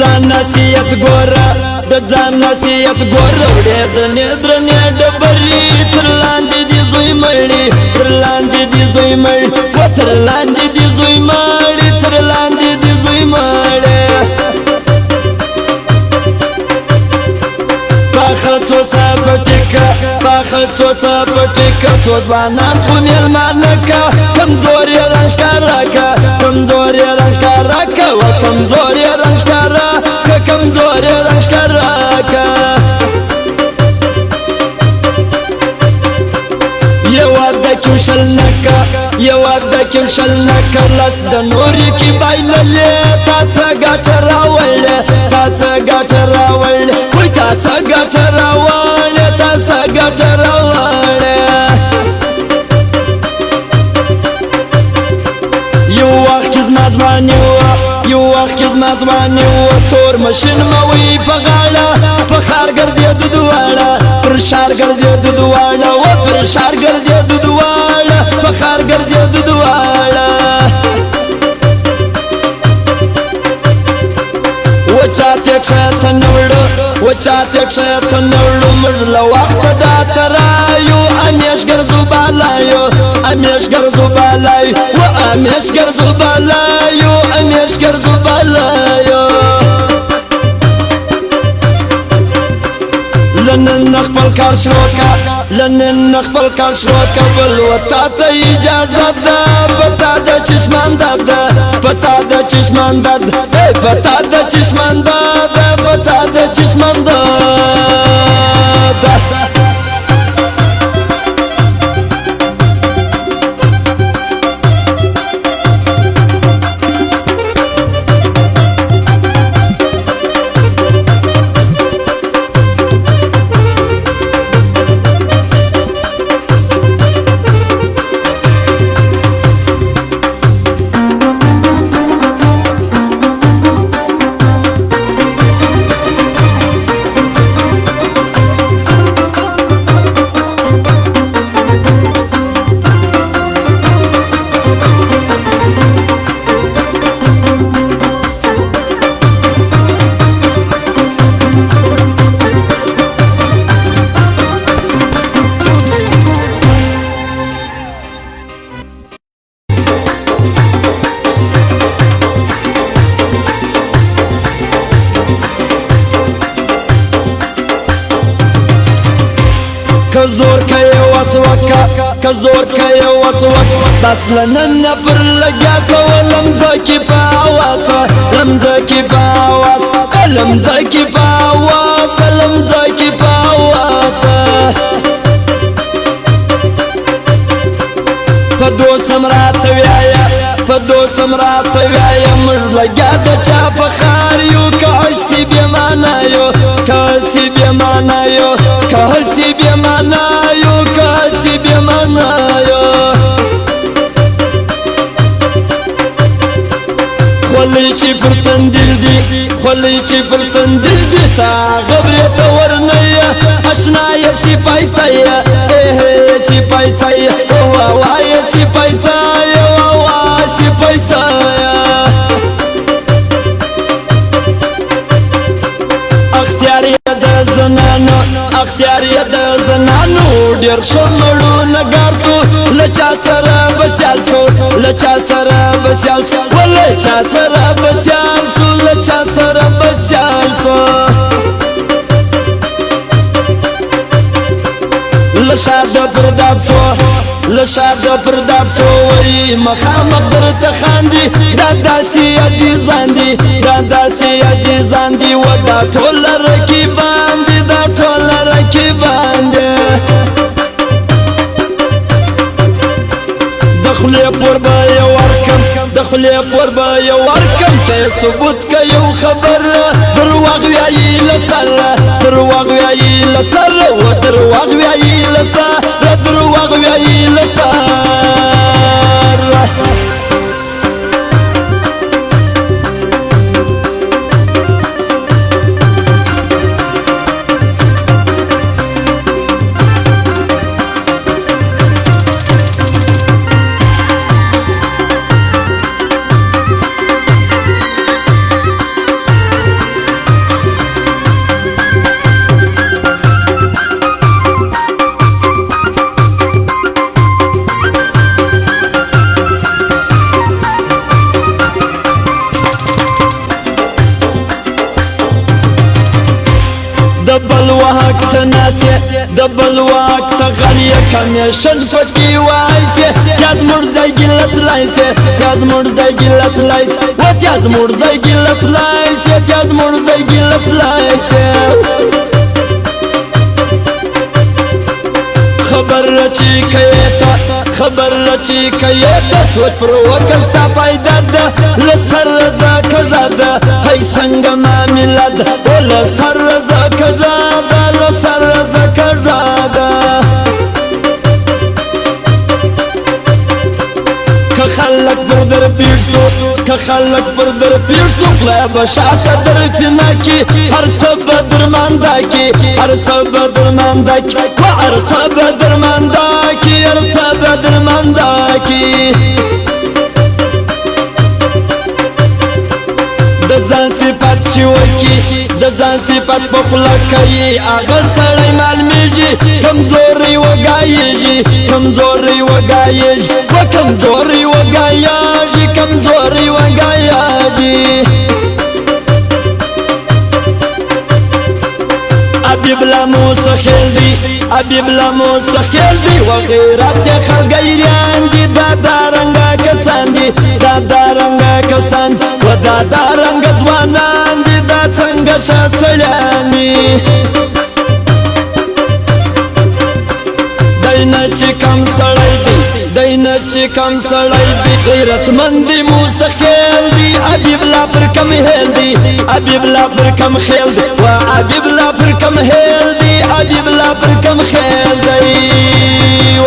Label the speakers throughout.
Speaker 1: ځان نصیحت ګوره د ځان نصیحت ګوره وړې درنې درنې ډبرې تر لاندې دي زوی مړې تر لاندې دي زوی مړ و تر لاندې دي زوی مړې تر لاندې دي زوی مړې پاخه څوڅه پټکه پاخه څوڅه پټکه څو ځوانان خو مېلمانه که کمزور یې راښکاره که کمزور یې راښکاره که و کمزور یې راښکاره که کمزور یې راښکاره که یواده کې شل نکه یواده کې شل نکه لس د نورې کې بایللې تا څه ګټه راوړلې تا څه ګټه راوړلې وای تا څه ګټه راوړلې تا څه ګټه راوړلې یو وخت کې زما ځواني وه یو وخت کې زما ځواني وه تور مشین مه وي په غاړه په ښار ګرځېدو دواړه پر ښار ګرځېدو دواړه و پر ښار ګرځېدو دواړه په ښار ګرځېدو دواړه وچاته کښته نه وړو وچاته کښته نه وړو موږ له وخته دا ترایو همیش ګرځو بالایو همیش ګرځو بالایو و همیش ګرځو بالایو همیش ګرځو بالایو لنن خپل کار شروع کا لنن خپل کار شروع کا بل وتا ته اجازه ده پتا د چشمان ده پتا د چشمان ده پتا د چشمان ده پتا د چشمان ده کزور کئی وسوکا کزور کئی وسوکا بس لنن پر لگیا سو لمزه کی پاواس لمزه کی پاواس لمزه کی پاواس لمزه کی پاواس پدو سمرات ویایا پدو سمرات ویایا مر لگیا د چا فخار یو کاسی بیمانا یو کاسی بیمانا یو کاسی بیمانا یو کاسی بیمانا یو خلی چی پر تندل دی خلی چی پر تندل دی تا غبری تورنیا اشنای سپای سایا سپای سایا وای سپای سایا وای سپای سایا اختیاری د زنانو اختیاری د زنانو ډیر شمړو نګار سو لچا سره بسیال سو لچا سره بسیال سو ولچا سره بسیال سو لچا سره بسیال سو لشاد پرداب شو لشاد پرداب شو وی مخامخ درته خاندي دا داسي عزیزان دي دا داسي عزیزان دي و دا ټول رقیبان دي دا ټول رقیبان دي دخلی پر با یو ورکم دخلی پر با یو ورکم ته ثبوت که یو خبر درواغ ویایی لسر درواغ ویایی لسر و درواغ ویایی لسر درواغ ویایی لسر حق تناسي دبل وقت غالية كميشن فكي وايسي ياد مرزي قلت لايسي ياد مرزي قلت لايسي وتياد مرزي قلت لايسي ياد مرزي قلت لايسي خبر لچی کیتا خبر لچی کیتا سوچ پر وکستا فائدہ دا لسر رضا کرادا ہے سنگ معاملہ دا لسر رضا کرادا لسر رضا کرادا خلق بردر پیرسو خلق بردر پیرسو خلا بشاشا در پناکی هر سب درمانداکی هر سب درمانداکی هر سب درمانداکی هر سب درمانداکی دزان صفات شوکی دزان صفات بخلا کئی آغر سڑی معلومیجی کمزوری وگایجی کمزوری وگایجی و کمزوری وگایجی کمزوری وگایجی ابیب لاموسا خیل دی ابیب لاموسا خیل دی وغیرات خلقیریان دی دادارنگا کسان دی دادارنگا کسان و دادارنگا زوانان دی دا څنګه شاسلیانی دینه چې کم سړی دی دینه چې کم سړی دی غیرتمند موسی خیل دی ابیب لا پر کم هیل دی ابیب لا پر کم خیل دی و ابیب لا پر کم هیل دی ابیب لا پر کم خیل دی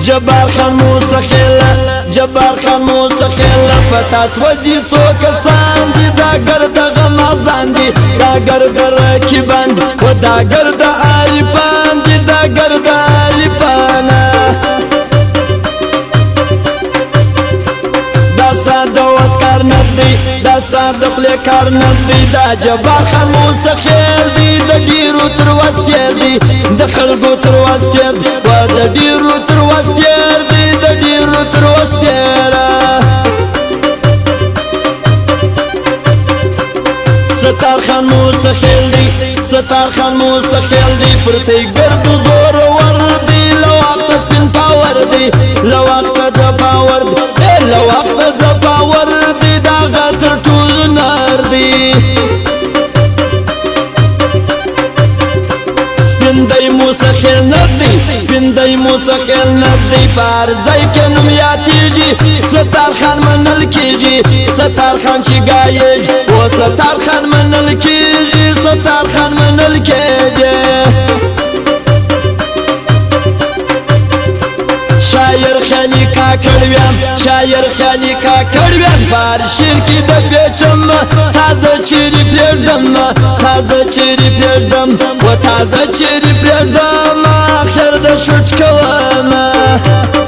Speaker 1: جبار خان موسی خیل جبار خان موسی خیل پتاس وزی څو کسان دي دا ګرد غمازان دي دا ګرد رکیبان و دا ګرد عارفان دي دا ګرد عارفان داستا د وسکار ندی داستا د خپل کار ندی دا جبار خان موسی خیل دي د ډیرو تر واستیر دي د خلکو تر واستیر دي و د ډیرو تر واستیر دي د ډیرو تر واستیر ستار خان موسی خیل دی ستار خان موسی خیل دی پرتی گرد زور ور دی لو وقت سپین پاور دی لو وقت زپاور دی لو وقت زپاور دی دا غتر ټول نار دی سپین دی موسی خیل ندی سپین دی موسی خیل ندی پار زی که نم یادیجی ستار خان منل کیجی ستار خان چی گایجی و ستار خان منل کیجی ستار خان منل کیجی شایر خیلی کا کړویم شایر خیلی کا کړویم بار شیر کی د پیچم تازه چیرې پرېږدم تازه چیرې پرېږدم و تازه چیرې پرېږدم اخر د شوټ کوم